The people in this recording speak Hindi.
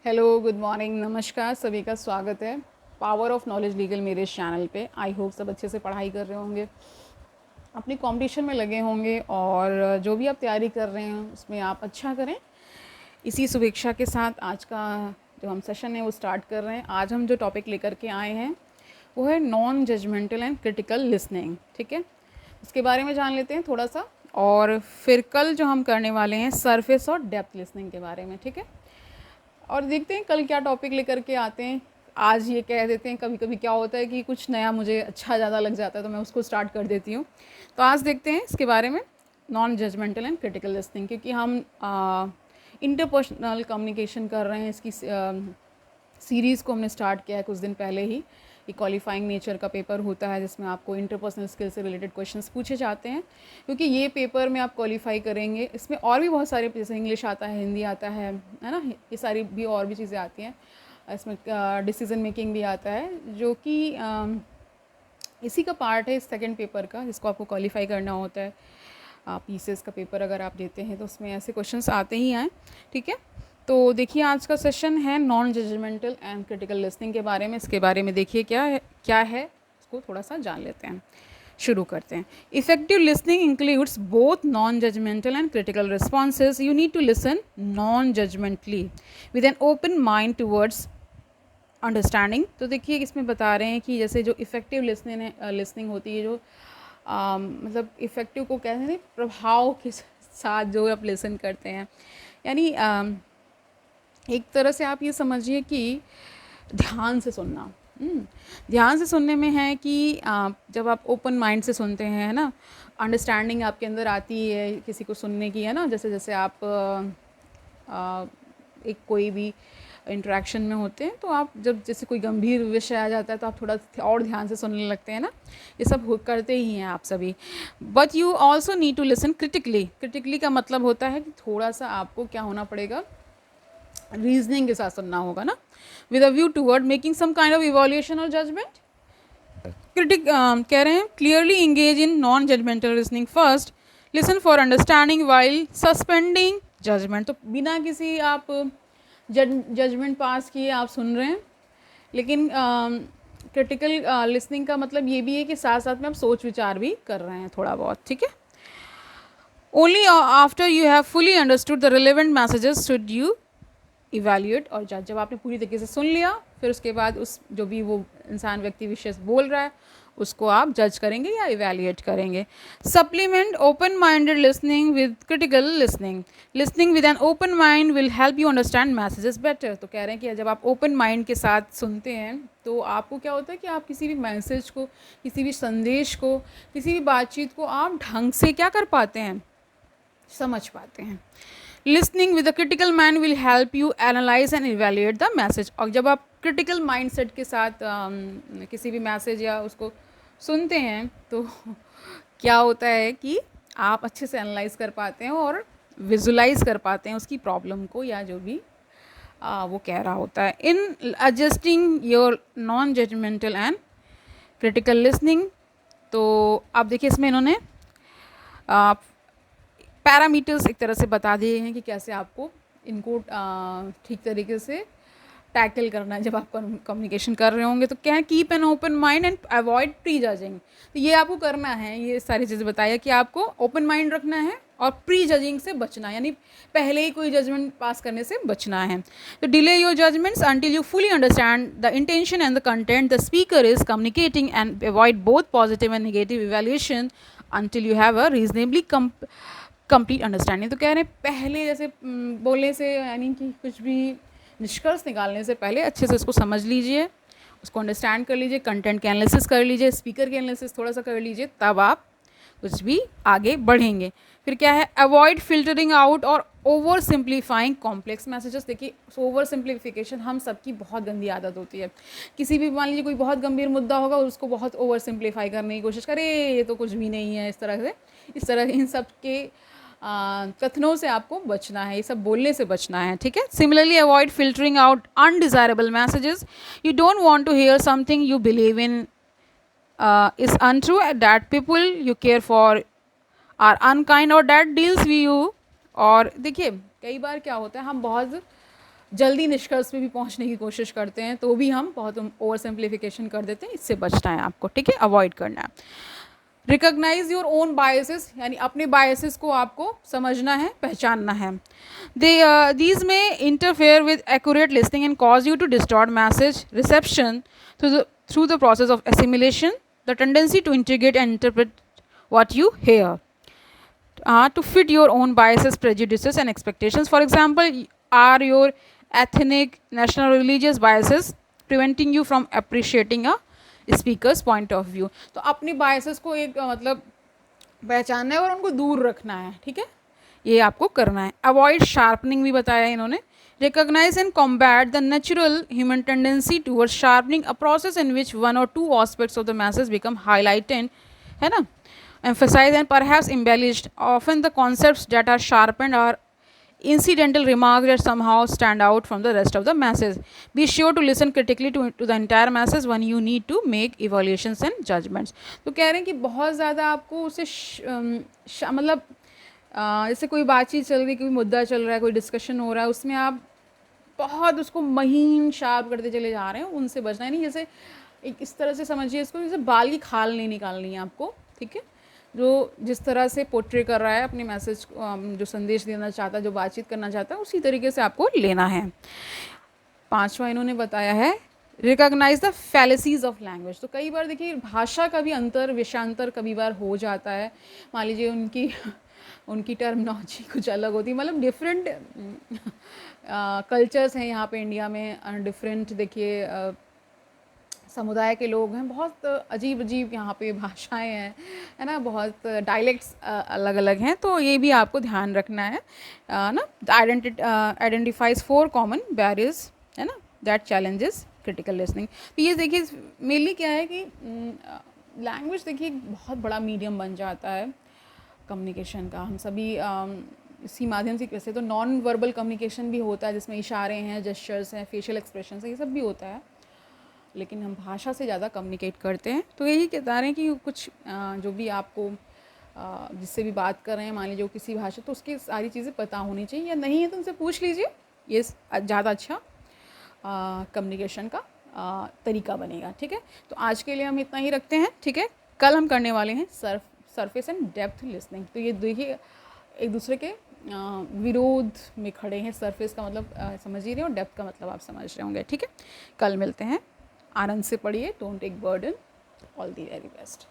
हेलो, गुड मॉर्निंग, नमस्कार, सभी का स्वागत है पावर ऑफ नॉलेज लीगल मेरे इस चैनल पे। आई होप सब अच्छे से पढ़ाई कर रहे होंगे, अपनी कंपटीशन में लगे होंगे और जो भी आप तैयारी कर रहे हैं उसमें आप अच्छा करें। इसी शुभेच्छा के साथ आज का जो हम सेशन है वो स्टार्ट कर रहे हैं। आज हम जो टॉपिक लेकर के आए हैं वो है non judgemental and critical listening. ठीक है, उसके बारे में जान लेते हैं थोड़ा सा, और फिर कल जो हम करने वाले हैं सरफेस और डेप्थ लिसनिंग के बारे में। ठीक है, और देखते हैं कल क्या टॉपिक लेकर के आते हैं। आज ये कह देते हैं, कभी कभी क्या होता है कि कुछ नया मुझे अच्छा ज़्यादा लग जाता है तो मैं उसको स्टार्ट कर देती हूँ। तो आज देखते हैं इसके बारे में, non judgemental and critical listening, क्योंकि हम इंटरपर्सनल कम्युनिकेशन कर रहे हैं। इसकी सीरीज़ को हमने स्टार्ट किया है कुछ दिन पहले ही। ये क्वालिफाइंग नेचर का पेपर होता है जिसमें आपको इंटरपर्सनल स्किल से रिलेटेड क्वेश्चंस पूछे जाते हैं, क्योंकि ये पेपर में आप क्वालिफाई करेंगे। इसमें और भी बहुत सारे, जैसे इंग्लिश आता है, हिंदी आता है ना, ये सारी भी और भी चीज़ें आती हैं। इसमें डिसीजन मेकिंग भी आता है, जो कि इसी का पार्ट है इस सेकेंड पेपर का, जिसको आपको क्वालिफाई करना होता है। पीसीएस का पेपर अगर आप देते हैं तो उसमें ऐसे क्वेश्चंस आते ही हैं। ठीक है, तो देखिए आज का सेशन है non judgemental and critical listening के बारे में। इसके बारे में देखिए क्या है इसको थोड़ा सा जान लेते हैं। शुरू करते हैं। Effective listening includes both non judgemental and critical responses. You need to listen non judgmentally with an open mind towards understanding. तो देखिए इसमें बता रहे हैं कि जैसे जो इफ़ेक्टिव लिसनिंग होती है, जो मतलब इफ़ेक्टिव को कहते हैं प्रभाव के साथ जो आप लिसन करते हैं, यानी एक तरह से आप ये समझिए कि ध्यान से सुनना। ध्यान से सुनने में है कि जब आप ओपन माइंड से सुनते हैं ना, अंडरस्टैंडिंग आपके अंदर आती है किसी को सुनने की, है ना। जैसे जैसे आप एक कोई भी इंटरेक्शन में होते हैं तो आप जब जैसे कोई गंभीर विषय आ जाता है तो आप थोड़ा और ध्यान से सुनने लगते हैं ना। ये सब करते ही हैं आप सभी। But you also need to listen critically. Critically का मतलब होता है कि थोड़ा सा आपको क्या होना पड़ेगा, रीजनिंग के साथ सुनना होगा ना, with a view toward making some kind of evolution और जजमेंट। क्रिटिक कह रहे हैं clearly engage in non judgemental listening first, listen for understanding while suspending judgement. तो बिना किसी आप जजमेंट पास किए आप सुन रहे हैं, लेकिन क्रिटिकल लिसनिंग का मतलब ये भी है कि साथ साथ में आप सोच विचार भी कर रहे हैं थोड़ा बहुत। ठीक है, only after you have fully understood the relevant messages should you evaluate और जज। जब आपने पूरी तरीके से सुन लिया, फिर उसके बाद उस जो भी वो इंसान व्यक्ति विशेष बोल रहा है उसको आप जज करेंगे या इवैल्यूएट करेंगे। Supplement open minded listening with critical listening. Listening with an open mind will help you understand messages better. तो कह रहे हैं कि जब आप ओपन माइंड के साथ सुनते हैं तो आपको क्या होता है कि आप किसी भी मैसेज को, किसी भी संदेश को, किसी भी बातचीत को आप ढंग से क्या कर पाते हैं, समझ पाते हैं। Listening with a critical mind will help you analyse and evaluate the message. और जब आप क्रिटिकल माइंड सेट के साथ किसी भी मैसेज या उसको सुनते हैं तो क्या होता है कि आप अच्छे से एनालाइज कर पाते हैं और विजुलाइज कर पाते हैं उसकी प्रॉब्लम को, या जो भी वो कह रहा होता है। In adjusting your non judgemental and critical listening, तो आप देखिए इसमें इन्होंने पैरामीटर्स एक तरह से बता दिए हैं कि कैसे आपको इनको ठीक तरीके से टैकल करना है जब आप कम्युनिकेशन कर रहे होंगे। तो क्या है, keep an open mind and avoid pre judging. तो ये आपको करना है, ये सारी चीज़ें बताया कि आपको ओपन माइंड रखना है और प्री जजिंग से बचना, यानी पहले ही कोई जजमेंट पास करने से बचना है। तो delay your judgements until you fully understand the intention and the content the speaker is communicating and avoid both positive and negative evaluation until you have a reasonably complete understanding. तो कह रहे हैं पहले जैसे बोलने से, यानी कि कुछ भी निष्कर्ष निकालने से पहले अच्छे से उसको समझ लीजिए, उसको अंडरस्टैंड कर लीजिए, कंटेंट के एनालिसिस कर लीजिए, स्पीकर के एनालिसिस थोड़ा सा कर लीजिए, तब आप कुछ भी आगे बढ़ेंगे। फिर क्या है, अवॉइड फिल्टरिंग आउट और ओवर सिंप्लीफाइंग कॉम्प्लेक्स मैसेजेस। देखिए ओवर सिंप्लीफिकेशन हम सबकी बहुत गंदी आदत होती है। किसी भी, मान लीजिए कोई बहुत गंभीर मुद्दा होगा, उसको बहुत ओवर सिंप्लीफाई करने की कोशिश करे, ये तो कुछ भी नहीं है, इस तरह इन सब के कथनों से आपको बचना है, ये सब बोलने से बचना है। ठीक है, similarly avoid filtering out undesirable messages. You don't want to hear something you believe in is untrue, that people you care for are unkind or that deals we you. और देखिए कई बार क्या होता है, हम बहुत जल्दी निष्कर्ष पे भी पहुंचने की कोशिश करते हैं तो भी हम बहुत ओवर सिंप्लीफिकेशन कर देते हैं। इससे बचना है आपको, ठीक है, अवॉइड करना है। रिकॉग्नाइज योर ओन बायसेस, यानी अपने बायसेस को आपको समझना है, पहचानना है। These may interfere with accurate listening and cause you to distort message reception through the process of assimilation, the tendency to integrate and interpret what you hear, to fit your own biases, prejudices and expectations. For example, are your ethnic, national, religious biases preventing you from appreciating a speaker's point of view? तो अपनी biases को एक मतलब पहचानना है और उनको दूर रखना है, ठीक है, ये आपको करना है। अवॉइड शार्पनिंग भी बताया है इन्होंने। Recognize and combat the natural human tendency toward sharpening, a process in which one or two aspects of the message become highlighted, है ना, emphasized and perhaps embellished. Often the concepts that are sharpened are incidental remarks that somehow stand out from the rest of the message. Be sure to listen critically to the entire message when you need to make evaluations and judgments. तो कह रहे हैं कि बहुत ज़्यादा आपको उसे मतलब जैसे कोई बातचीत चल रही, कोई मुद्दा चल रहा है, कोई डिस्कशन हो रहा है, उसमें आप बहुत उसको महीन शार्प करते चले जा रहे हैं, उनसे बचना है। नहीं, जैसे एक इस तरह से समझिए इसको, जैसे बाल की खाल नहीं निकालनी है आपको, ठीक है, जो जिस तरह से पोर्ट्रे कर रहा है अपने मैसेज, जो संदेश देना चाहता है, जो बातचीत करना चाहता है, उसी तरीके से आपको लेना है। 5वां इन्होंने बताया है recognise the fallacies of language. तो कई बार देखिए भाषा का भी अंतर, विषयांतर कभी बार हो जाता है। मान लीजिए उनकी टर्मिनोलॉजी कुछ अलग होती है, मतलब डिफरेंट कल्चर्स हैं यहाँ पे इंडिया में, डिफरेंट देखिए समुदाय के लोग हैं, बहुत अजीब अजीब यहाँ पे भाषाएं हैं, है ना, बहुत डायलेक्ट्स अलग अलग हैं, तो ये भी आपको ध्यान रखना है ना। आइडेंटिफाइज 4 कॉमन बैरियर्स, है ना, दैट चैलेंजेस क्रिटिकल लिसनिंग। तो ये देखिए मेनली क्या है कि लैंग्वेज देखिए बहुत बड़ा मीडियम बन जाता है कम्युनिकेशन का। हम सभी इसी माध्यम से, वैसे तो नॉन वर्बल कम्युनिकेशन भी होता है जिसमें इशारे हैं, जेस्चर्स हैं, फेशियल एक्सप्रेशन है, ये सब भी होता है, लेकिन हम भाषा से ज़्यादा कम्युनिकेट करते हैं। तो यही कहता रहे हैं कि कुछ जो भी आपको जिससे भी बात कर रहे हैं, मान लीजिए किसी भाषा, तो उसकी सारी चीज़ें पता होनी चाहिए, या नहीं है तो उनसे पूछ लीजिए, ये ज़्यादा अच्छा कम्युनिकेशन का तरीका बनेगा, ठीक है। तो आज के लिए हम इतना ही रखते हैं, ठीक है। कल हम करने वाले हैं सरफेस एंड डेप्थ लिसनिंग। तो ये देखिए एक दूसरे के विरोध में खड़े हैं। सरफेस का मतलब समझ ही रहे हो, डेप्थ का मतलब आप समझ रहे होंगे, ठीक है। कल मिलते हैं, आनंद से पढ़िए, don't take burden, all the very best.